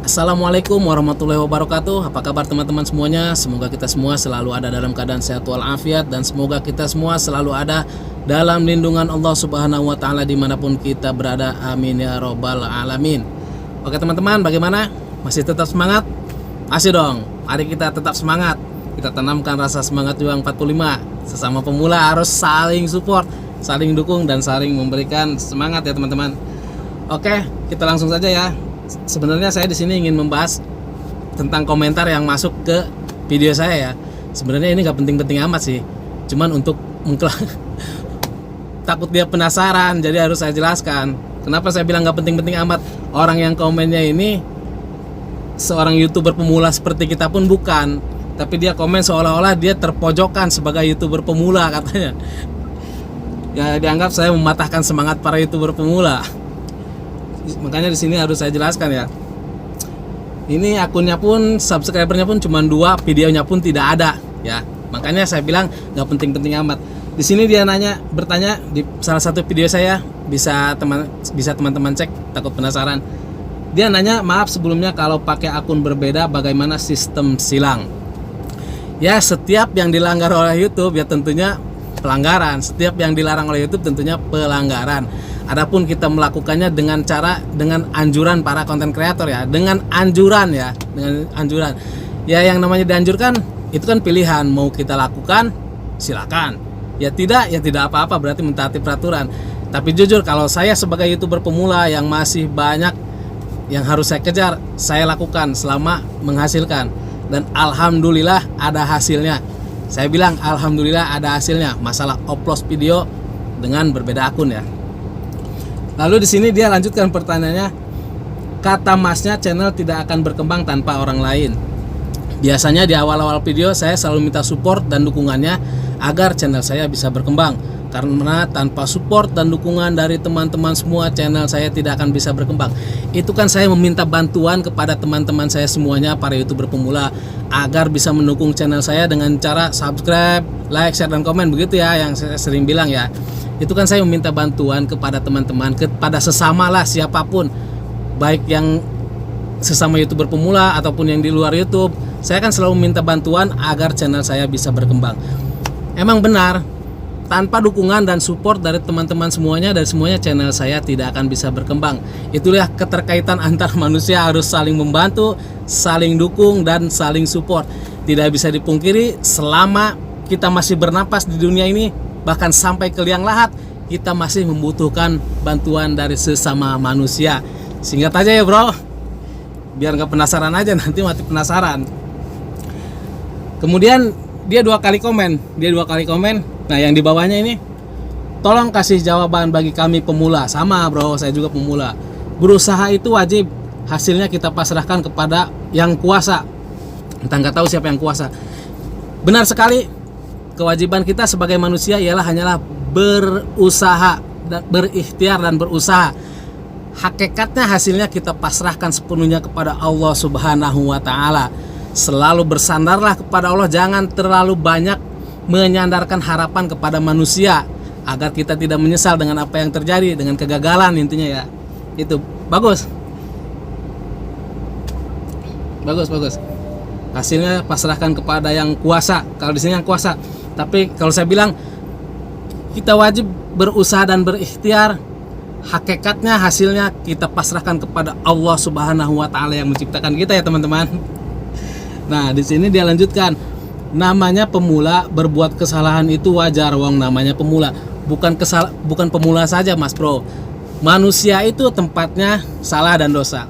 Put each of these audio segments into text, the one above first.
Assalamualaikum warahmatullahi wabarakatuh. Apa kabar teman-teman semuanya? Semoga kita semua selalu ada dalam keadaan sehat walafiat, dan semoga kita semua selalu ada dalam lindungan Allah Subhanahu wa Ta'ala dimanapun kita berada. Amin ya robbal alamin. Oke teman-teman, bagaimana? Masih tetap semangat? Masih dong. Mari kita tetap semangat. Kita tanamkan rasa semangat juang 45. Sesama pemula harus saling support, saling dukung, dan saling memberikan semangat ya teman-teman. Oke, kita langsung saja ya. Sebenarnya saya di sini ingin membahas tentang komentar yang masuk ke video saya ya. Sebenarnya ini nggak penting-penting amat sih. Cuman untuk takut dia penasaran, jadi harus saya jelaskan. Kenapa saya bilang nggak penting-penting amat? Orang yang komennya ini seorang YouTuber pemula seperti kita pun bukan, tapi dia komen seolah-olah dia terpojokkan sebagai YouTuber pemula katanya. Ya dianggap saya mematahkan semangat para YouTuber pemula. Makanya di sini harus saya jelaskan ya. Ini akunnya pun, subscribernya pun cuma 2, videonya pun tidak ada ya. Makanya saya bilang nggak penting-penting amat. Di sini dia bertanya di salah satu video saya, bisa teman-teman cek, takut penasaran. Dia nanya, maaf sebelumnya kalau pakai akun berbeda bagaimana sistem silang? Ya setiap yang dilanggar oleh YouTube ya tentunya pelanggaran. Setiap yang dilarang oleh YouTube tentunya pelanggaran. Adapun kita melakukannya dengan anjuran para konten kreator ya, dengan anjuran. Ya yang namanya dianjurkan itu kan pilihan, mau kita lakukan silakan. Ya tidak apa-apa, berarti mentaati peraturan. Tapi jujur kalau saya sebagai YouTuber pemula yang masih banyak yang harus saya kejar, saya lakukan selama menghasilkan, dan alhamdulillah ada hasilnya. Saya bilang alhamdulillah ada hasilnya. Masalah upload video dengan berbeda akun ya. Lalu di sini dia lanjutkan pertanyaannya, kata masnya channel tidak akan berkembang tanpa orang lain. Biasanya di awal-awal video saya selalu minta support dan dukungannya agar channel saya bisa berkembang. Karena tanpa support dan dukungan dari teman-teman semua, channel saya tidak akan bisa berkembang. Itu kan saya meminta bantuan kepada teman-teman saya semuanya, para YouTuber pemula, agar bisa mendukung channel saya dengan cara subscribe, like, share, dan komen. Begitu ya yang saya sering bilang ya. Itu kan saya meminta bantuan kepada teman-teman, kepada sesama lah, siapapun, baik yang sesama YouTuber pemula ataupun yang di luar YouTube. Saya kan selalu meminta bantuan agar channel saya bisa berkembang. Emang benar, tanpa dukungan dan support dari teman-teman semuanya, dari semuanya, channel saya tidak akan bisa berkembang. Itulah keterkaitan antar manusia, harus saling membantu, saling dukung, dan saling support. Tidak bisa dipungkiri, selama kita masih bernapas di dunia ini, bahkan sampai ke liang lahat, kita masih membutuhkan bantuan dari sesama manusia. Singkat aja ya bro, biar nggak penasaran aja, nanti mati penasaran. Kemudian dia dua kali komen. Nah yang di bawahnya ini, tolong kasih jawaban bagi kami pemula. Sama bro, saya juga pemula. Berusaha itu wajib, hasilnya kita pasrahkan kepada yang kuasa. Entah nggak tahu siapa yang kuasa. Benar sekali. Kewajiban kita sebagai manusia ialah hanyalah berusaha, berikhtiar dan berusaha. Hakikatnya hasilnya kita pasrahkan sepenuhnya kepada Allah Subhanahu wa Ta'ala. Selalu bersandarlah kepada Allah, jangan terlalu banyak menyandarkan harapan kepada manusia, agar kita tidak menyesal dengan apa yang terjadi, dengan kegagalan intinya ya. Itu bagus. Hasilnya pasrahkan kepada yang kuasa. Kalau di sini yang kuasa. Tapi kalau saya bilang kita wajib berusaha dan berikhtiar, hakikatnya hasilnya kita pasrahkan kepada Allah Subhanahu wa Ta'ala yang menciptakan kita ya teman-teman. Nah, di sini dia lanjutkan, namanya pemula, berbuat kesalahan itu wajar, wong namanya pemula. Bukan pemula saja Mas Bro. Manusia itu tempatnya salah dan dosa.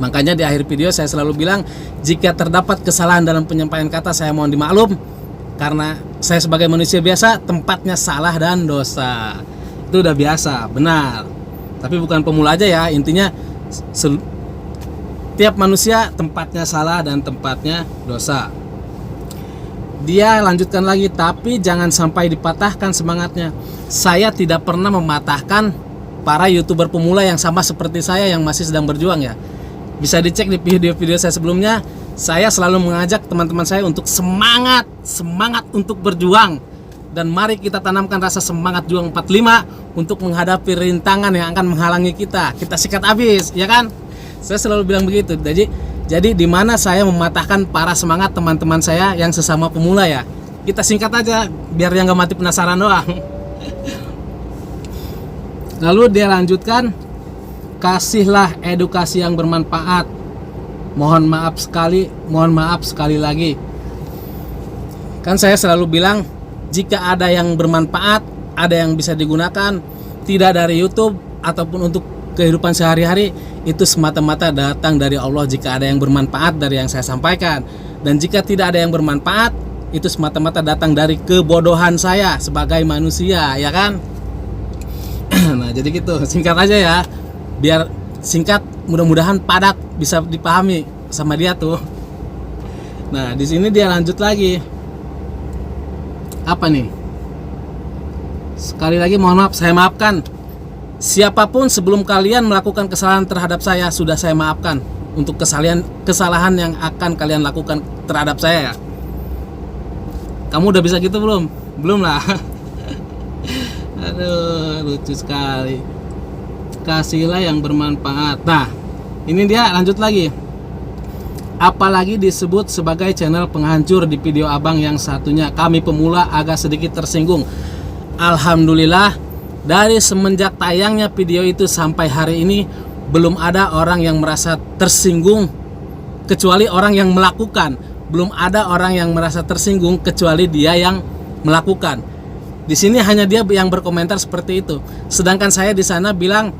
Makanya di akhir video saya selalu bilang, jika terdapat kesalahan dalam penyampaian kata, saya mohon dimaklum, karena saya sebagai manusia biasa tempatnya salah dan dosa. Itu udah biasa, benar. Tapi bukan pemula aja ya, intinya tiap manusia tempatnya salah dan tempatnya dosa. Dia lanjutkan lagi, tapi jangan sampai dipatahkan semangatnya. Saya tidak pernah mematahkan para YouTuber pemula yang sama seperti saya yang masih sedang berjuang ya. Bisa dicek di video-video saya sebelumnya. Saya selalu mengajak teman-teman saya untuk semangat untuk berjuang. Dan mari kita tanamkan rasa semangat juang 45 untuk menghadapi rintangan yang akan menghalangi kita. Kita sikat habis, ya kan? Saya selalu bilang begitu. Jadi di mana saya mematahkan para semangat teman-teman saya yang sesama pemula ya. Kita singkat aja biar yang nggak mati penasaran doang. Lalu dia lanjutkan, kasihlah edukasi yang bermanfaat. Mohon maaf sekali lagi. Kan saya selalu bilang, jika ada yang bermanfaat, ada yang bisa digunakan, tidak dari YouTube ataupun untuk kehidupan sehari-hari, itu semata-mata datang dari Allah jika ada yang bermanfaat dari yang saya sampaikan. Dan jika tidak ada yang bermanfaat, itu semata-mata datang dari kebodohan saya sebagai manusia, ya kan? Nah, jadi gitu, singkat aja ya. Biar singkat, mudah-mudahan padat, bisa dipahami sama dia tuh. Nah, di sini dia lanjut lagi. Apa nih? Sekali lagi mohon maaf, saya maafkan. Siapapun sebelum kalian melakukan kesalahan terhadap saya, sudah saya maafkan untuk kesalahan yang akan kalian lakukan terhadap saya ya. Kamu udah bisa gitu belum? Belum lah. Aduh, lucu sekali. Kasihlah yang bermanfaat. Nah, ini dia lanjut lagi. Apalagi disebut sebagai channel penghancur di video abang yang satunya. Kami pemula agak sedikit tersinggung. Alhamdulillah, dari semenjak tayangnya video itu sampai hari ini belum ada orang yang merasa tersinggung kecuali orang yang melakukan. Belum ada orang yang merasa tersinggung kecuali dia yang melakukan. Di sini hanya dia yang berkomentar seperti itu. Sedangkan saya di sana bilang,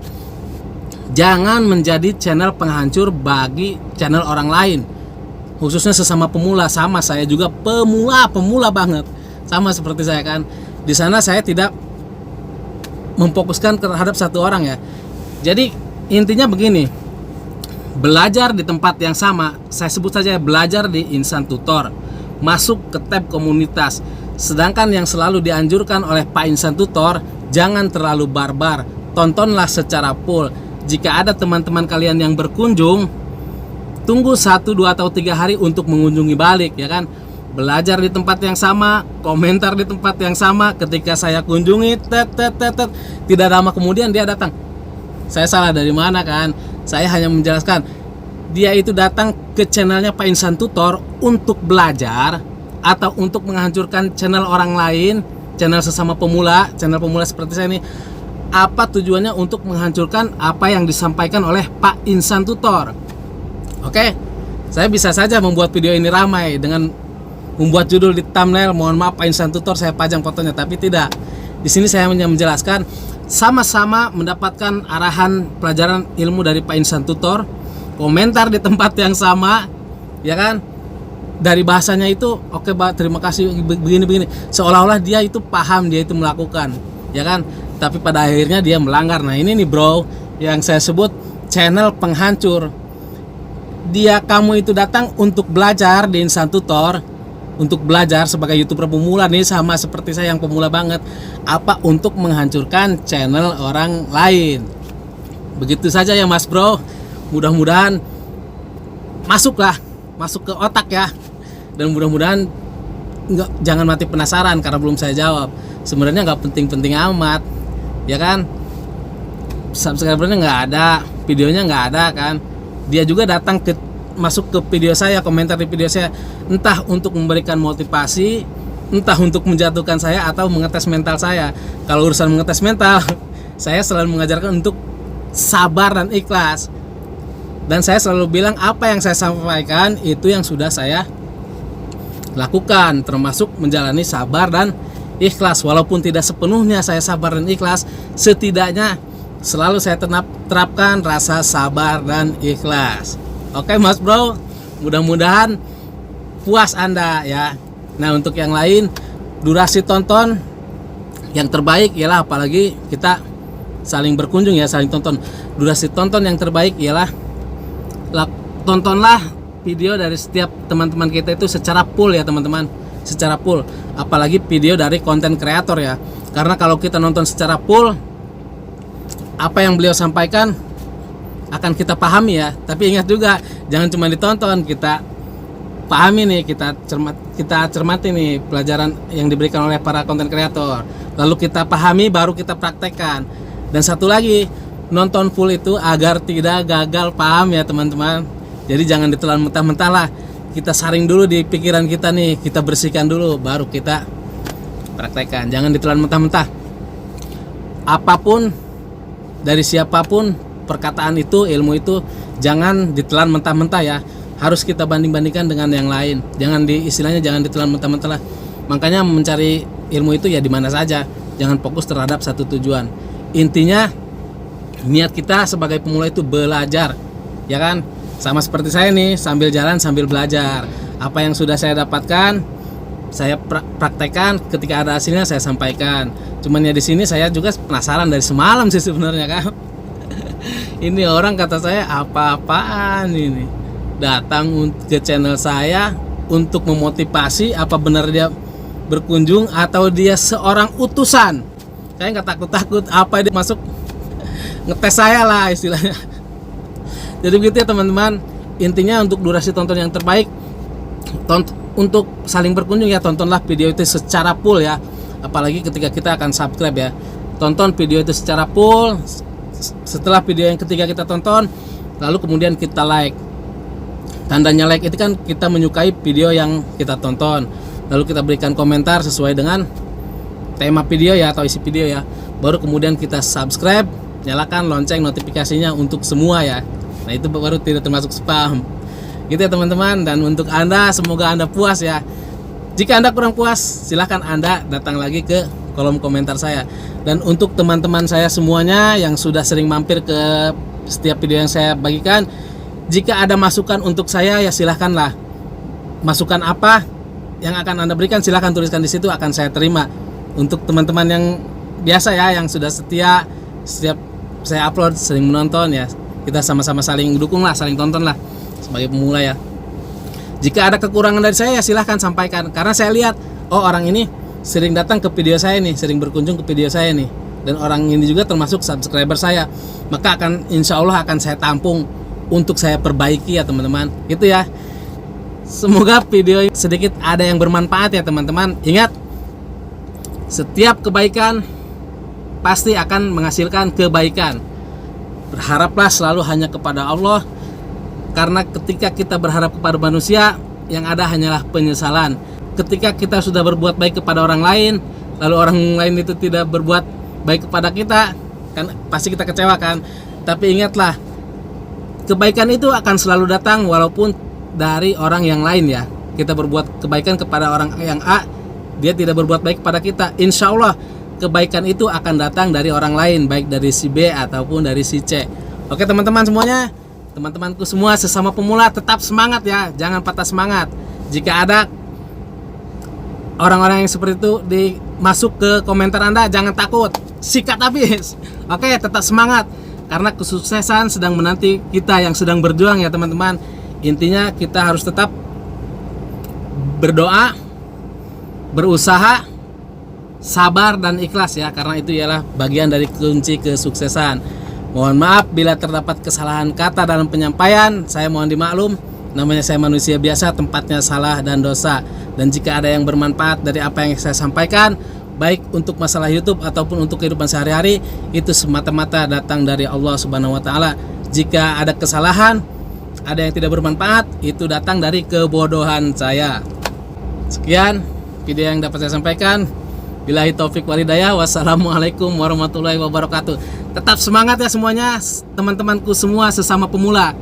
jangan menjadi channel penghancur bagi channel orang lain, khususnya sesama pemula. Sama saya juga pemula banget, sama seperti saya kan. Di sana saya tidak memfokuskan terhadap satu orang ya. Jadi intinya begini, belajar di tempat yang sama, saya sebut saja belajar di Insan Tutor, masuk ke tab komunitas. Sedangkan yang selalu dianjurkan oleh Pak Insan Tutor, jangan terlalu barbar, tontonlah secara full. Jika ada teman-teman kalian yang berkunjung, tunggu 1, 2, atau 3 hari untuk mengunjungi balik, ya kan? Belajar di tempat yang sama, komentar di tempat yang sama. Ketika saya kunjungi, tidak lama kemudian dia datang. Saya salah dari mana kan? Saya hanya menjelaskan, dia itu datang ke channelnya Pak Insan Tutor untuk belajar atau untuk menghancurkan channel orang lain, channel sesama pemula, channel pemula seperti saya ini. Apa tujuannya? Untuk menghancurkan apa yang disampaikan oleh Pak Insan Tutor. Oke, saya bisa saja membuat video ini ramai dengan membuat judul di thumbnail, mohon maaf Pak Insan Tutor, saya pajang fotonya, tapi tidak. Di sini saya hanya menjelaskan, sama-sama mendapatkan arahan pelajaran ilmu dari Pak Insan Tutor, komentar di tempat yang sama, ya kan? Dari bahasanya itu, oke Pak, terima kasih, begini-begini. Seolah-olah dia itu paham, dia itu melakukan, ya kan? Tapi pada akhirnya dia melanggar. Nah ini nih bro, yang saya sebut channel penghancur. Kamu itu datang untuk belajar di Insan Tutor, untuk belajar sebagai YouTuber pemula nih, sama seperti saya yang pemula banget. Apa? Untuk menghancurkan channel orang lain. Begitu saja ya mas bro. Mudah-mudahan masuk ke otak ya. Dan mudah-mudahan jangan mati penasaran karena belum saya jawab. Sebenarnya nggak penting-penting amat, ya kan? Subscribernya nggak ada, videonya nggak ada kan? Dia juga datang masuk ke video saya, komentar di video saya, entah untuk memberikan motivasi, entah untuk menjatuhkan saya atau mengetes mental saya. Kalau urusan mengetes mental, saya selalu mengajarkan untuk sabar dan ikhlas. Dan saya selalu bilang apa yang saya sampaikan itu yang sudah saya lakukan, termasuk menjalani sabar dan ikhlas. Walaupun tidak sepenuhnya saya sabar dan ikhlas, setidaknya selalu saya terapkan rasa sabar dan ikhlas. Oke mas bro, mudah-mudahan puas Anda ya. Nah untuk yang lain, durasi tonton yang terbaik ialah, apalagi kita saling berkunjung ya, saling tonton. Durasi tonton yang terbaik ialah tontonlah video dari setiap teman-teman kita itu secara full ya teman-teman, secara full. Apalagi video dari konten kreator ya, karena kalau kita nonton secara full, apa yang beliau sampaikan akan kita pahami ya. Tapi ingat juga, jangan cuma ditonton, kita pahami nih, kita cermati nih pelajaran yang diberikan oleh para konten kreator. Lalu kita pahami, baru kita praktekkan. Dan satu lagi, nonton full itu agar tidak gagal paham ya teman-teman. Jadi jangan ditelan mentah-mentah lah. Kita saring dulu di pikiran kita nih, kita bersihkan dulu baru kita praktekkan. Jangan ditelan mentah-mentah. Apapun dari siapapun perkataan itu, ilmu itu jangan ditelan mentah-mentah ya. Harus kita banding-bandingkan dengan yang lain. Jangan istilahnya jangan ditelan mentah-mentah lah. Makanya mencari ilmu itu ya di mana saja. Jangan fokus terhadap satu tujuan. Intinya niat kita sebagai pemula itu belajar, ya kan? Sama seperti saya nih, sambil jalan sambil belajar. Apa yang sudah saya dapatkan, saya praktekkan. Ketika ada hasilnya saya sampaikan. Cuman ya di sini saya juga penasaran dari semalam sih sebenarnya kan. Ini orang kata saya apa-apaan ini, datang ke channel saya untuk memotivasi. Apa benar dia berkunjung atau dia seorang utusan? Saya nggak takut-takut. Apa dia masuk ngetes saya lah istilahnya. Jadi begitu ya teman-teman. Intinya untuk durasi tonton yang terbaik, untuk saling berkunjung ya, tontonlah video itu secara full ya. Apalagi ketika kita akan subscribe ya, tonton video itu secara full. Setelah video yang ketiga kita tonton, lalu kemudian kita like. Tandanya like itu kan kita menyukai video yang kita tonton. Lalu kita berikan komentar sesuai dengan tema video ya, atau isi video ya. Baru kemudian kita subscribe, nyalakan lonceng notifikasinya untuk semua ya. Nah itu baru tidak termasuk spam. Gitu ya teman-teman. Dan untuk Anda, semoga Anda puas ya. Jika Anda kurang puas, silahkan Anda datang lagi ke kolom komentar saya. Dan untuk teman-teman saya semuanya yang sudah sering mampir ke setiap video yang saya bagikan, jika ada masukan untuk saya ya silahkanlah. Masukan apa yang akan Anda berikan, silahkan tuliskan di situ, akan saya terima. Untuk teman-teman yang biasa ya, yang sudah setia setiap saya upload, sering menonton ya, kita sama-sama saling dukung lah, saling tonton lah sebagai pemula ya. Jika ada kekurangan dari saya ya silahkan sampaikan. Karena saya lihat, oh orang ini sering datang ke video saya nih, sering berkunjung ke video saya nih, dan orang ini juga termasuk subscriber saya. Maka akan insya Allah akan saya tampung untuk saya perbaiki ya teman-teman. Gitu ya. Semoga video sedikit ada yang bermanfaat ya teman-teman. Ingat, setiap kebaikan pasti akan menghasilkan kebaikan. Berharaplah selalu hanya kepada Allah. Karena ketika kita berharap kepada manusia, yang ada hanyalah penyesalan. Ketika kita sudah berbuat baik kepada orang lain, lalu orang lain itu tidak berbuat baik kepada kita, kan pasti kita kecewa kan. Tapi ingatlah, kebaikan itu akan selalu datang walaupun dari orang yang lain ya. Kita berbuat kebaikan kepada orang yang A, dia tidak berbuat baik kepada kita, insya Allah kebaikan itu akan datang dari orang lain, baik dari si B ataupun dari si C. Oke teman-teman semuanya, teman-temanku semua sesama pemula, tetap semangat ya, jangan patah semangat. Jika ada orang-orang yang seperti itu masuk ke komentar Anda, jangan takut, sikat habis. Oke, tetap semangat, karena kesuksesan sedang menanti kita yang sedang berjuang ya teman-teman. Intinya kita harus tetap berdoa, berusaha, sabar dan ikhlas ya, karena itu ialah bagian dari kunci kesuksesan. Mohon maaf bila terdapat kesalahan kata dalam penyampaian, saya mohon dimaklum. Namanya saya manusia biasa, tempatnya salah dan dosa. Dan jika ada yang bermanfaat dari apa yang saya sampaikan, baik untuk masalah YouTube ataupun untuk kehidupan sehari-hari, itu semata-mata datang dari Allah Subhanahu wa taala. Jika ada kesalahan, ada yang tidak bermanfaat, itu datang dari kebodohan saya. Sekian video yang dapat saya sampaikan. Billahi taufik walhidayah. Wassalamualaikum warahmatullahi wabarakatuh. Tetap semangat ya semuanya, teman-temanku semua sesama pemula.